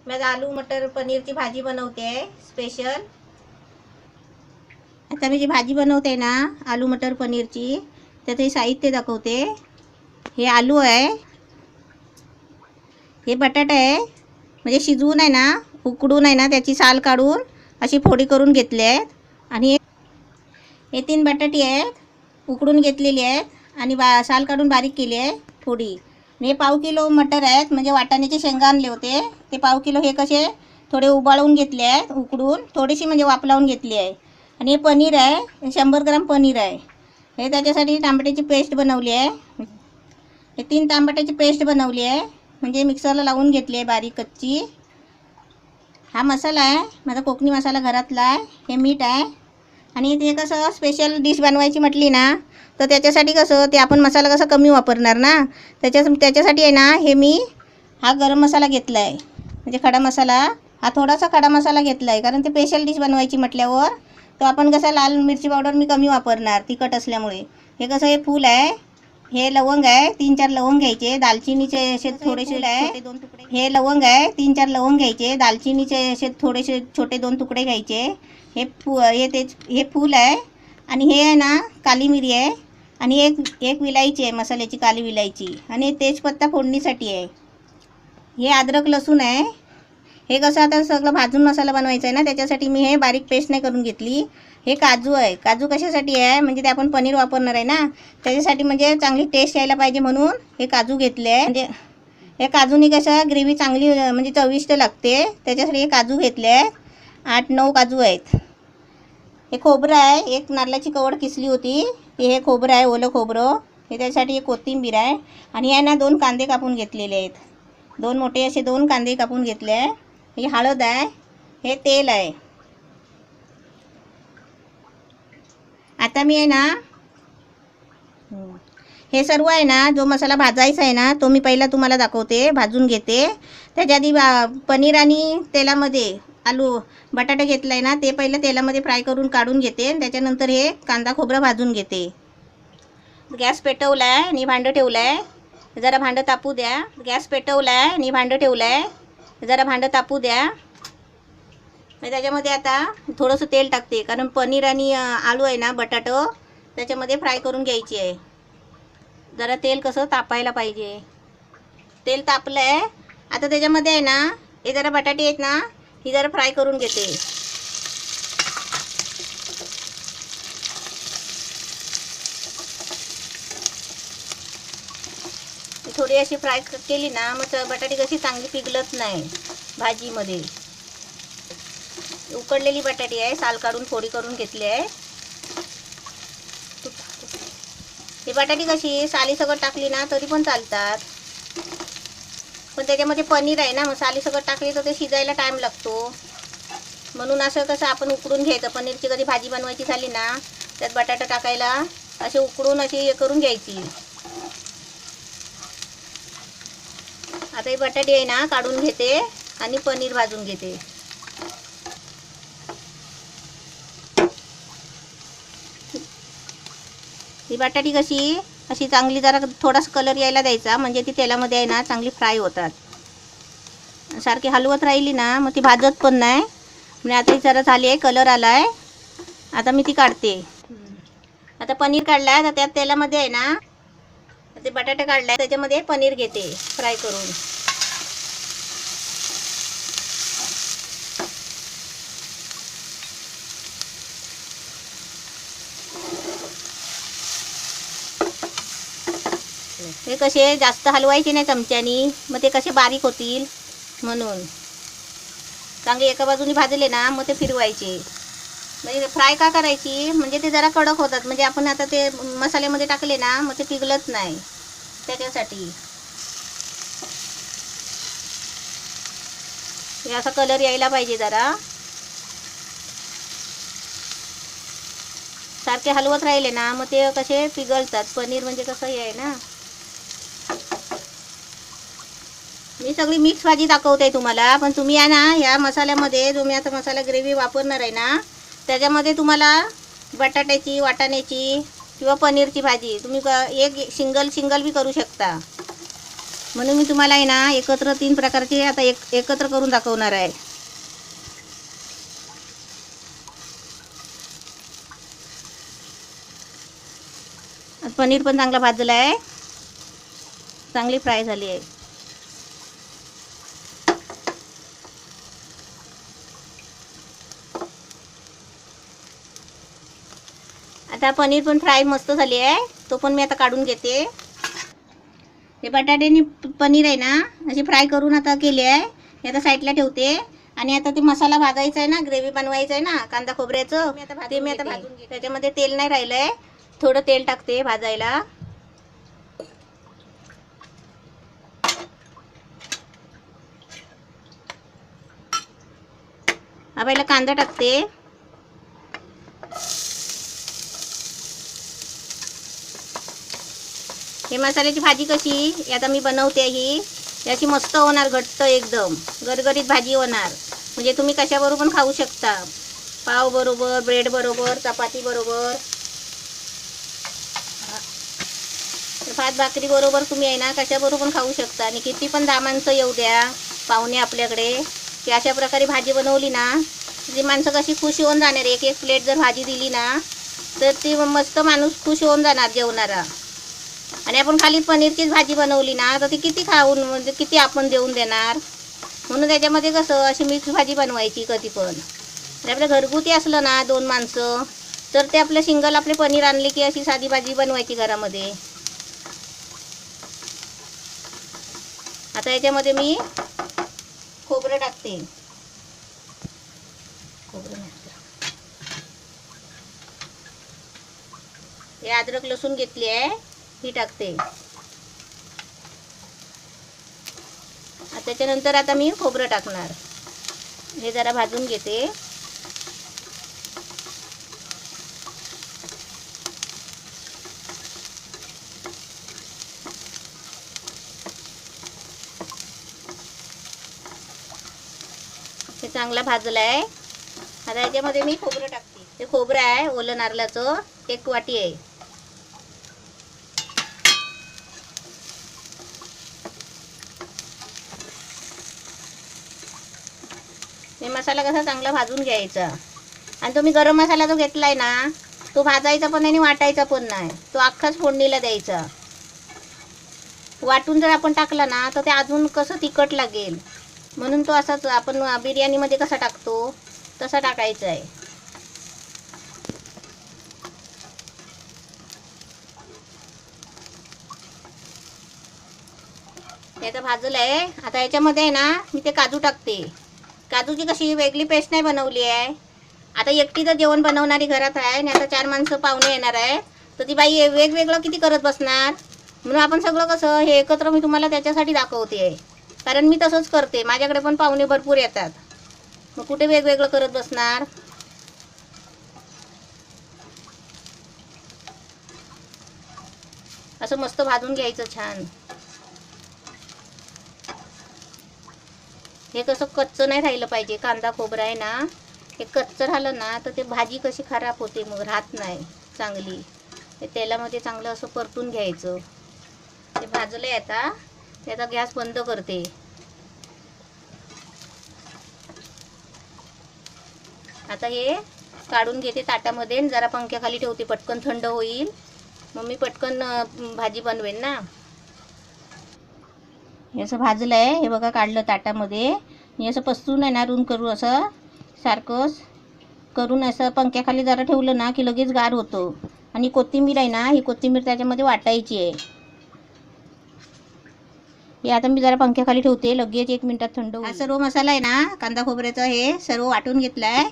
मैं आलू मटर पनीरची भाजी बनवते आहे स्पेशल। आता मी जी भाजी बनवते ना आलू मटर पनीरची, तर ते साहित्य दाखवते। हे आलू आहे, हे बटाटा आहे, म्हणजे शिजवून आहे ना, उकडून आहे ना, त्याची साल काढून अशी फोडी करून घेतली आहेत। आणि हे 3 बटाटे आहेत, उकडून घेतलेली आहेत आणि साल काढून बारीक केली आहे फोडी। हे पाव किलो मटर आहेत, म्हणजे वाटाण्याचे शेंगा आणले होते ते पाव किलो। हे कसे थोडे उबाळून घेतले आहेत, उकडून थोडीशी म्हणजे वाफ लावून घेतली आहे। आणि हे पनीर आहे, 100 ग्राम पनीर आहे। हे त्याच्यासाठी टमाट्याची पेस्ट बनवली आहे। हे 3 टमाट्याची पेस्ट बनवली आहे, म्हणजे मिक्सरला लावून घेतली आहे बारीक कच्ची। हा मसाला आहे माझा कोकणी मसाला घरातला आहे। हे मीठ आहे। आणि ते कसं स्पेशल डिश बनवायची म्हटली ना, तर त्याच्यासाठी कसं ते आपण मसाला कसा कमी वापरणार ना, त्याच्यासाठी आहे ना, हे मी हा गरम मसाला घेतला आहे, म्हणजे खडा मसाला। हा थोडासा खडा मसाला घेतला आहे, कारण ते स्पेशल डिश बनवायची म्हटल्यावर तो आपण कसं लाल मिरची पावडर मी कमी वापरणार तिखट असल्यामुळे। हे कसं हे फूल आहे, हे लवंग आहे, 3-4 लवंग घ्यायचे, दालचिनीचे असे थोडेसे आहे। हे लवंग आहे, 3-4 लवंग घ्यायचे, दालचिनीचे असे थोडेसे छोटे 2 तुकडे घ्यायचे। हे फूल आहे। आणि हे आहे ना काली मिरी आहे। आणि एक विलायची आहे, मसाल्याची काली विलायची। आणि तेजपत्ता फोडणीसाठी आहे। हे अद्रक लसूण आहे। हे कसं आता सगळं भाजून मसाला बनवायचा आहे ना, त्याच्यासाठी मी हे बारीक पेस्ट नाही करून घेतली। हे काजू आहे। काजू कशासाठी आहे, म्हणजे ते आपण पनीर वापरणार आहे ना, त्याच्यासाठी म्हणजे चांगली टेस्ट यायला पाहिजे म्हणून हे काजू घेतले आहे। म्हणजे हे काजूनी कसं ग्रेव्ही चांगली म्हणजे चविष्ट लागते, त्याच्यासाठी हे काजू घेतले आहे। 8-9 काजू आहेत। हे खोबरं आहे, एक नारळाची कवड किसली होती, हे खोबरं आहे, ओलं खोबरं। हे त्यासाठी एक कोथिंबीर आहे। आणि आहे ना 2 कांदे कापून घेतलेले आहेत, 2 मोठे असे 2 कांदे कापून घेतले आहे। ही हळद आहे, हे तेल आहे। आता मी आहे ना हे सर्व आहे ना, जो मसाला भाजायचा आहे ना, तो मी पहिला तुम्हाला दाखवते, भाजून घेते। त्याच्या आधी पनीर आणि तेलामध्ये आलू बटाटा घेतला आहे ना, ते पहिलं तेलामध्ये फ्राय करून काढून घेते। त्याच्यानंतर हे कांदा खोबरं भाजून घेते। गॅस पेटवला आहे आणि भांडं ठेवलं आहे, जरा भांडं तापू द्या। गॅस पेटवला आहे आणि भांडं ठेवलं आहे, जरा भांडं तापू द्या। त्याच्यामध्ये आता थोडंसं तेल टाकते, कारण पनीर आणि आलू आहे ना बटाटो त्याच्यामध्ये फ्राय करून घ्यायची आहे। जरा तेल कसं तापायला पाहिजे। तेल तापलं आहे, आता त्याच्यामध्ये आहे ना हे जरा बटाटे आहेत ना, ही जरा फ्राय करून घेते। थोडी अशी फ्राय केली ना, मग बटाटे कशी चांगली पिघलत नाही भाजीमध्ये। उकडलेली बटाटी आहे, साल काढून फोडी करून घेतली आहे। ही बटाटी कशी सालीसकट टाकली ना तरी पण चालतात, पण त्याच्यामध्ये पनीर आहे ना, मग सालीसकट टाकली तर ते शिजायला टाईम लागतो। म्हणून असं कसं आपण उकडून घ्यायचं। पनीरची कधी भाजी बनवायची झाली ना, त्यात बटाटा टाकायला असे उकडून अशी हे करून घ्यायची। आता ही बटाटी आहे ना काढून घेते आणि पनीर भाजून घेते। ही बटाटी कशी अशी चांगली जरा थोडासा कलर यायला द्यायचा, म्हणजे ती तेलामध्ये आहे ना चांगली फ्राय होतात। सारखी हलवत राहिली ना, मग ती भाजत पण नाही। म्हणजे आता ही जरा झाली आहे, कलर आला आहे, आता मी ती काढते। आता पनीर काढलं आहे, तर त्यात तेलामध्ये आहे ना ते बटाटे काढले आहे, त्याच्यामध्ये पनीर घेते फ्राय करून। हे कसे जास्त हलवायचे नाही चमच्यानी, मग ते कसे बारीक होतील, म्हणून चांगले एका बाजूने भाजले ना मग ते फिरवायचे। म्हणजे फ्राय का करायची, म्हणजे ते जरा कडक होतात, म्हणजे आपण आता ते मसाल्यामध्ये टाकले ना मग ते पिघलत नाही, त्याच्यासाठी। हे असा कलर यायला पाहिजे जरा, सारखे हलवत राहिले ना मग ते कसे पिघलतात। पनीर म्हणजे कसं हे आहे ना, मी सगळी मिक्स भाजी दाखवते तुम्हाला, पण तुम्ही आहे ना ह्या मसाल्यामध्ये जो मी आता मसाला ग्रेव्ही वापरणार आहे ना, त्याच्यामध्ये तुम्हाला बटाट्याची, वाटाण्याची किंवा पनीरची भाजी तुम्ही एक सिंगल बी करू शकता। म्हणून मी तुम्हाला आहे ना एकत्र 3 प्रकारचे आता एकत्र करून दाखवणार आहे. पनीर पण चांगला भाजला आहे, चांगली फ्राय झाली आहे. आता पनीर पण फ्राय मस्त झाली आहे, तो पण मी आता काढून घेते. हे बटाट्यानी पनीर आहे ना अशी फ्राय करून आता केली आहे. हे आता साईडला ठेवते. आणि आता ते मसाला भाजायचा आहे ना, ग्रेव्ही बनवायचं आहे ना कांदा खोबऱ्याचं, ते मी आता भाजून घेते. त्याच्यामध्ये तेल नाही राहिलं आहे, थोडं तेल टाकते भाजायला. हा पहिला कांदा टाकते. हे मसाल्याची भाजी कशी आता मी बनवते ही अशी मस्त होणार, घट्ट एकदम गरगरीत भाजी होणार. म्हणजे तुम्ही कशाबरोबर पण खाऊ शकता, पाव बरोबर, ब्रेड बरोबर, चपाती बरोबर, भात भाकरी बरोबर तुम्ही आहे ना कशाबरोबर पण खाऊ शकता. आणि किती पण दामांचं येऊ द्या पाहुणे आपल्याकडे, की अशा प्रकारे भाजी बनवली ना ती माणसं कशी खुश होऊन जाणार. एक एक प्लेट जर भाजी दिली ना तर ती मस्त माणूस खुश होऊन जाणार जेवणारा. आणि आपण खाली पनीरचीच भाजी बनवली ना तर ती किती खाऊन म्हणजे किती आपण देऊन देणार. म्हणून त्याच्यामध्ये कसं अशी मिक्स भाजी बनवायची कधी पण. आणि आपल्या घरगुती असलं ना 2 माणसं तर ते आपलं सिंगल आपले पनीर आणले की अशी साधी भाजी बनवायची घरामध्ये. आता याच्यामध्ये मी खोबरं टाकते. हे अद्रक लसूण घेतली आहे ही टाकते. त्याच्यानंतर आता मी खोबरं टाकणार. हे जरा भाजून घेते. हे चांगला भाजलं आहे. आता याच्यामध्ये मी खोबरं टाकते. हे खोबरं आहे ओलं नारळाचं, 1 वाटी आहे. हे मसाला कसा चांगला भाजून घ्यायचा. आणि तुम्ही गरम मसाला जो घेतलाय ना तो भाजायचा पण नाही, वाटायचा पण नाही, तो अख्खाच फोडणीला द्यायचा. वाटून जर आपण टाकला ना तर ते अजून कसं तिखट लागेल. म्हणून तो असाच आपण बिर्याणीमध्ये कसा टाकतो तसा टाकायचा आहे. हे तर भाजलं आहे. आता याच्यामध्ये आहे ना मी ते काजू टाकते. काजूची कशी वेगळी पेस्ट नाही बनवली आहे. आता एकटी जर जेवण बनवणारी घरात आहे आणि आता 4 माणसं पाहुणे येणार आहे तर ती बाई वेगवेगळं किती करत बसणार. म्हणून आपण सगळं कसं हे एकत्र मी तुम्हाला त्याच्यासाठी दाखवते आहे. कारण मी तसंच करते, माझ्याकडे पण पाहुणे भरपूर येतात, मग कुठे वेगवेगळं करत बसणार. असं मस्त भाजून घ्यायचं छान. हे कसं कच्चं नाही राहिलं पाहिजे. कांदा खोबरा आहे ना हे कच्चं राहिलं ना तर ते भाजी कशी खराब होते, मग राहत नाही चांगली. ते तेलामध्ये चांगलं असं परतून घ्यायचं. ते भाजलं आहे आता. त्याचा गॅस बंद करते. आता हे काढून घेते ताटामध्ये, जरा पंख्याखाली ठेवते, पटकन थंड होईल. मग मी पटकन भाजी बनवेन ना. हे असं भाजलं आहे, हे बघा काढलं ताटामध्ये. मी असं पसरून आहे ना रूम करू असं सारखंच करून असं पंख्याखाली जरा ठेवलं ना की लगेच गार होतं. आणि कोथिंबीर आहे ना ही कोथिंबीर त्याच्यामध्ये वाटायची आहे. हे आता मी जरा पंख्याखाली ठेवते, लगेच 1 मिनिटात थंड होईल. हा सर्व मसाला आहे ना कांदा खोबऱ्याचा हे सर्व वाटून घेतला आहे.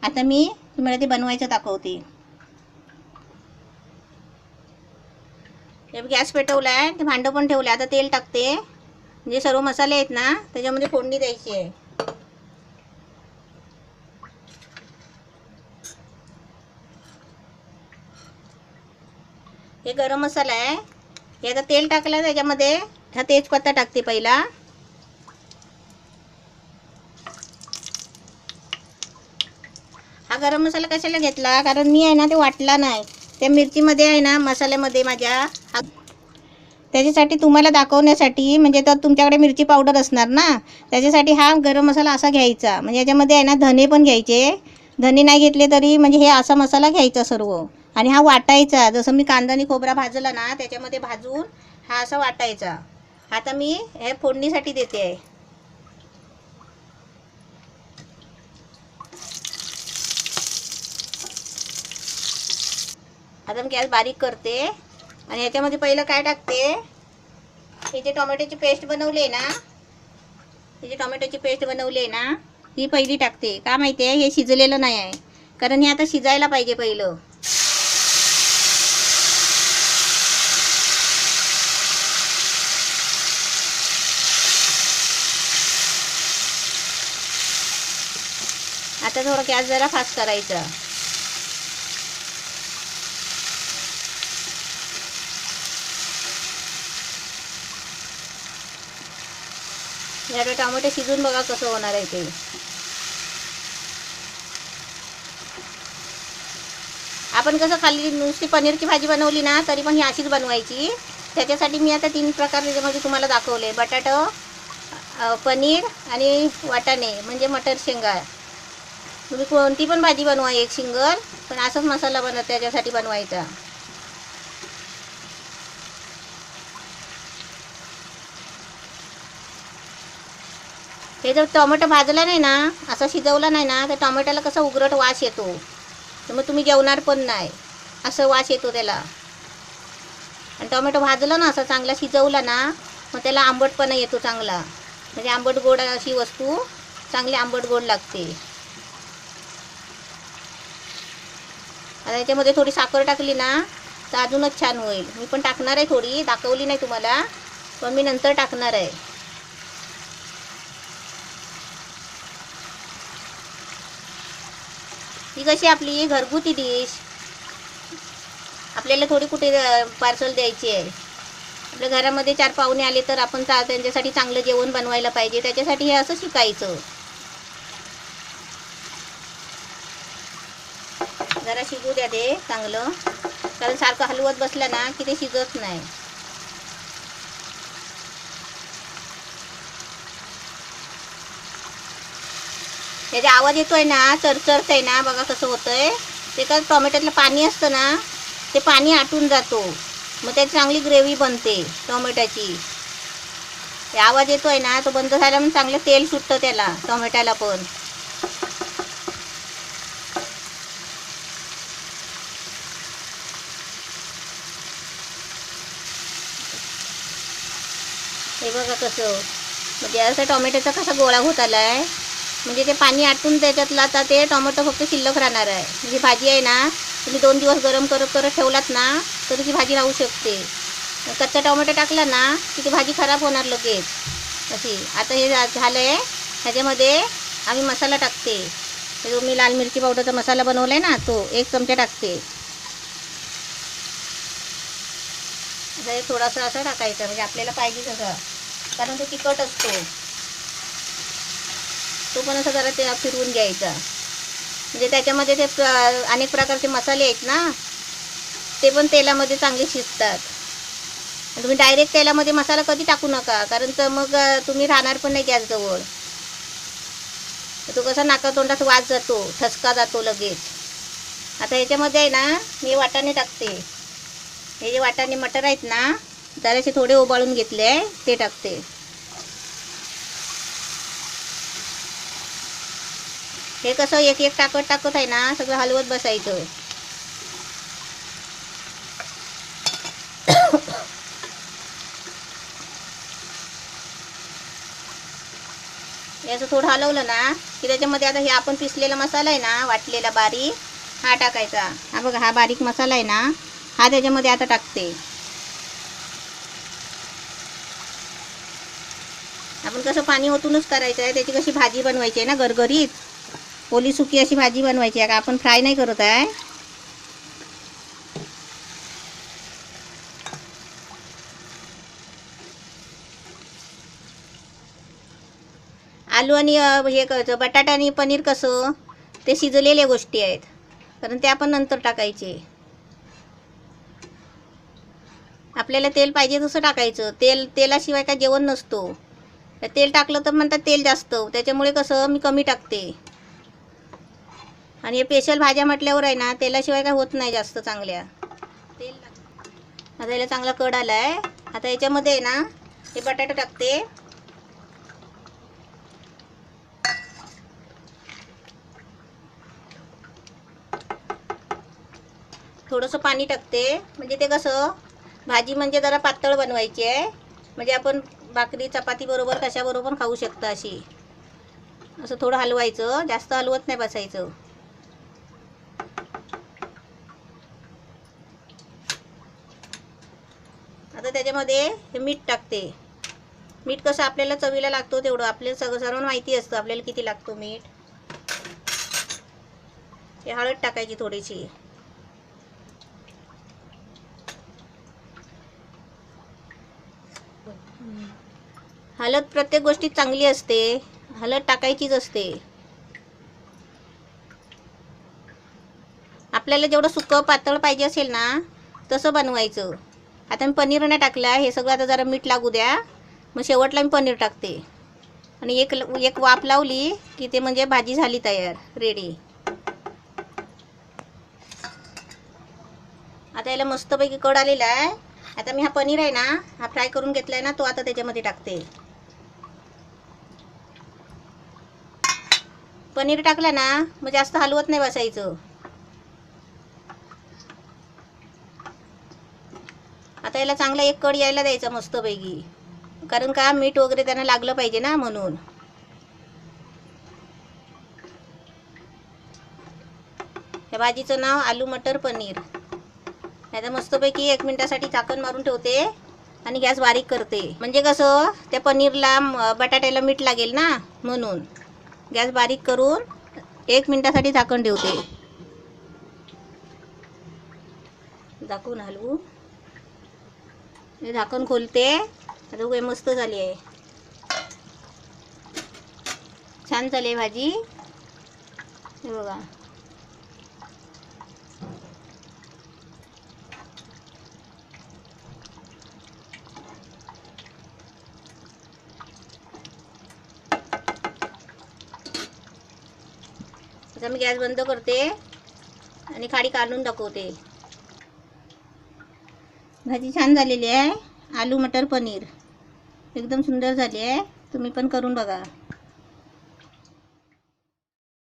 आता मी तुम्हाला ते बनवायचं दाखवते. हे गॅस पेटवला आहे, ते भांडं पण ठेवलं आहे. आता तेल टाकते. म्हणजे सर्व मसाले आहेत ना त्याच्यामध्ये फोडणी द्यायची आहे. हे गरम मसाला आहे. हे आता तेल टाकलं त्याच्यामध्ये हा तेजपत्ता टाकते पहिला. हा गरम मसाला कशाला घेतला, कारण मी आहे ना ते वाटला नाही. त्या मिरचीमध्ये आहे ना मसाल्यामध्ये माझ्या त्याच्यासाठी तुम्हाला दाखवण्यासाठी, म्हणजे तर तुमच्याकडे मिरची पावडर असणार ना, त्याच्यासाठी हा गरम मसाला असा घ्यायचा. म्हणजे याच्यामध्ये आहे ना धने पण घ्यायचे, धने नाही घेतले तरी म्हणजे हे असा मसाला घ्यायचा सर्व. आणि हा वाटायचा, जसं मी कांदा आणि खोबरा भाजला ना त्याच्यामध्ये भाजून हा असा वाटायचा. आता मी हे फोडणीसाठी देते आहे. आता मी गॅस बारीक करते आणि याच्यामध्ये पहिलं काय टाकते, हे जे टोमॅटोची पेस्ट बनवली ना, ही पहिली टाकते. का माहिती आहे, हे शिजलेलं नाही आहे, कारण हे आता शिजायला पाहिजे पहिलं. आता थोडं गॅस जरा फास्ट करायचा. याला टोमॅटो शिजून बघा कसं होणार आहे ते. आपण कसं खाली नुसती पनीरची भाजी बनवली ना तरी पण ही अशीच बनवायची. त्याच्यासाठी मी आता 3 प्रकार म्हणजे तुम्हाला दाखवले: बटाटा, पनीर आणि वाटाणे म्हणजे मटर शेंगा. तुम्ही कोणती पण भाजी बनवा एक सिंगल, पण असंच मसाला त्याच्यासाठी बनवायचा. हे जर टोमॅटो भाजला नाही ना, असं शिजवला नाही ना, तर टोमॅटोला कसा उग्रट वास येतो, तर मग तुम्ही जेवणार पण नाही, असं वास येतो त्याला. आणि टोमॅटो भाजला ना, असं चांगला शिजवला ना, मग त्याला आंबटपणा येतो चांगला. म्हणजे आंबट गोड अशी वस्तू चांगली आंबट गोड लागते. आता याच्यामध्ये थोडी साखर टाकली ना तर अजूनच छान होईल. मी पण टाकणार आहे थोडी, दाखवली नाही तुम्हाला, पण मी नंतर टाकणार आहे. ही कशी आपली घरगुती डिश, आपल्याला थोडी कुठे पार्सल द्यायची आहे. आपल्या घरामध्ये 4 पाहुणे आले तर आपण त्यांच्यासाठी चांगलं जेवण बनवायला पाहिजे, त्याच्यासाठी हे असं शिकायचं. जरा शिजू द्या ते चांगलं, कारण सारखं हलवत बसलं ना की ते शिजत नाही. त्याचा आवाज येतोय ना, चरचरतंय ना, बघा कसं होतंय ते. का टोमॅटोतलं पाणी असतं ना, ते पाणी आटून जातो, मग त्याची चांगली ग्रेव्ही बनते टोमॅटोची. आवाज येतोय ना, तो बंद झाला म्हणून चांगलं तेल सुटतं त्याला, टोमॅटोला पण. हे बघा कसं, म्हणजे असं टोमॅटोचा कसा गोळा होत आला आहे, म्हणजे ते पाणी आटून त्याच्यातलं आता ते टोमॅटो फक्त शिल्लक राहणार आहे. म्हणजे भाजी आहे ना, तुम्ही 2 दिवस गरम करत ठेवलात ना तरी ती भाजी राहू शकते. कच्चा टोमॅटो टाकला ना की ती भाजी खराब होणार लगेच अशी. आता हे झालं आहे, ह्याच्यामध्ये आम्ही मसाला टाकते. जो मी लाल मिरची पावडरचा मसाला बनवला आहे ना, तो 1 चमचा टाकते. आता हे थोडासा असं टाकायचं, म्हणजे आपल्याला पाहिजे तसं, कारण तो तिखट असतो. तो पण असं जरा ते फिरवून घ्यायचा. म्हणजे त्याच्यामध्ये ते अनेक प्रकारचे मसाले आहेत ना, ते पण तेलामध्ये चांगले शिजतात. तुम्ही डायरेक्ट तेलामध्ये मसाला कधी टाकू नका, कारण तर मग तुम्ही राहणार पण नाही गॅसजवळ. तो कसा नाकातोंडात वास जातो, ठसका जातो लगेच. आता ह्याच्यामध्ये आहे ना मी वाटाणे टाकते. हे जे वाटाणे मटर आहेत ना, जरासे थोडे उबाळून घेतले आहे, ते टाकते. हे कसं एक एक टाकत आहे ना, सगळं हलवत बसायचं. याचं थोडं हलवलं ना की त्याच्यामध्ये आता हे आपण पिसलेला मसाला आहे ना, वाटलेला बारीक, हा टाकायचा. हा बघा, हा बारीक मसाला आहे ना, हा त्याच्यामध्ये आता टाकते. आपण कसं पाणी ओतूनच करायचं आहे, त्याची कशी भाजी बनवायची आहे ना गरगरीत, ओली सुकी अशी भाजी बनवायची आहे, का आपण फ्राय नाही करत आहे. आलू आणि हे करायचं, बटाटा आणि पनीर कसं ते शिजलेल्या गोष्टी आहेत, कारण ते आपण नंतर टाकायचे. आपल्या आपल्याला तेल पाहिजे तसं टाकायचं. तेलाशिवाय काय जेवण नसतो. तेल टाकलं तर म्हणतात तेल जास्त, त्याच्यामुळे कसं मी कमी टाकते. आणि हे स्पेशल भाज्या म्हटल्यावर आहे ना, तेलाशिवाय काय होत नाही जास्त चांगल्या. तेल आता याला चांगला कड आला आहे. आता याच्यामध्ये आहे ना हे बटाटा टाकते. थोडंसं पाणी टाकते, म्हणजे ते कसं भाजी म्हणजे जरा पातळ बनवायची आहे. म्हणजे आपण भाकरी चपाती बरोबर कशाबरोबर खाऊ शकता अशी. असं थोडं हलवायचं, जास्त हलवत नाही बसायचं. आता त्याच्यामध्ये हे मीठ टाकते. मीठ कसं आपल्याला चवीला लागतो तेवढं, आपल्याला सर्वांना माहिती असतं आपल्याला किती लागतो मीठ. हे हळद टाकायची थोडीशी. हळद प्रत्येक गोष्टीत चांगली असते, हळद टाकायचीच असते. आपल्याला जेवढं सुकं पातळ पाहिजे असेल ना तसं बनवायचं. आता मी पनीर नाही टाकला, हे सगळं आता जरा मीठ लागू द्या, मग शेवटला मी पनीर टाकते. आणि एक वाफ लावली की ते म्हणजे भाजी झाली तयार, रेडी. आता याला मस्तपैकी कड आलेला आहे. आता मी हा पनीर आहे ना, हा फ्राय करून घेतला आहे ना, तो आता त्याच्यामध्ये टाकते. पनीर टाकला ना मग जास्त हलवत नाही बसायचं. आता याला चांगला एक कड यायला द्यायचा मस्तपैकी, कारण का मीठ वगैरे त्यांना लागलं पाहिजे ना म्हणून. या भाजीचं नाव आलू मटर पनीर. आता मस्तपैकी 1 मिनिटासाठी झाकण मारून ठेवते आणि गॅस बारीक करते. म्हणजे कसं त्या पनीरला बटाट्याला मीठ लागेल ना म्हणून. गॅस बारीक करून 1 मिनिटासाठी झाकण ठेवते. झाकून हलवू, हे झाकण खोलते. आता बघा मस्त झाली आहे, छान झाली आहे भाजी. हे बघा. आता मी गॅस बंद करते आणि खाडी काढून दाखवते. भाजी छान झालेली आहे. आलू मटर पनीर एकदम सुंदर झाली आहे. तुम्ही पण करून बघा.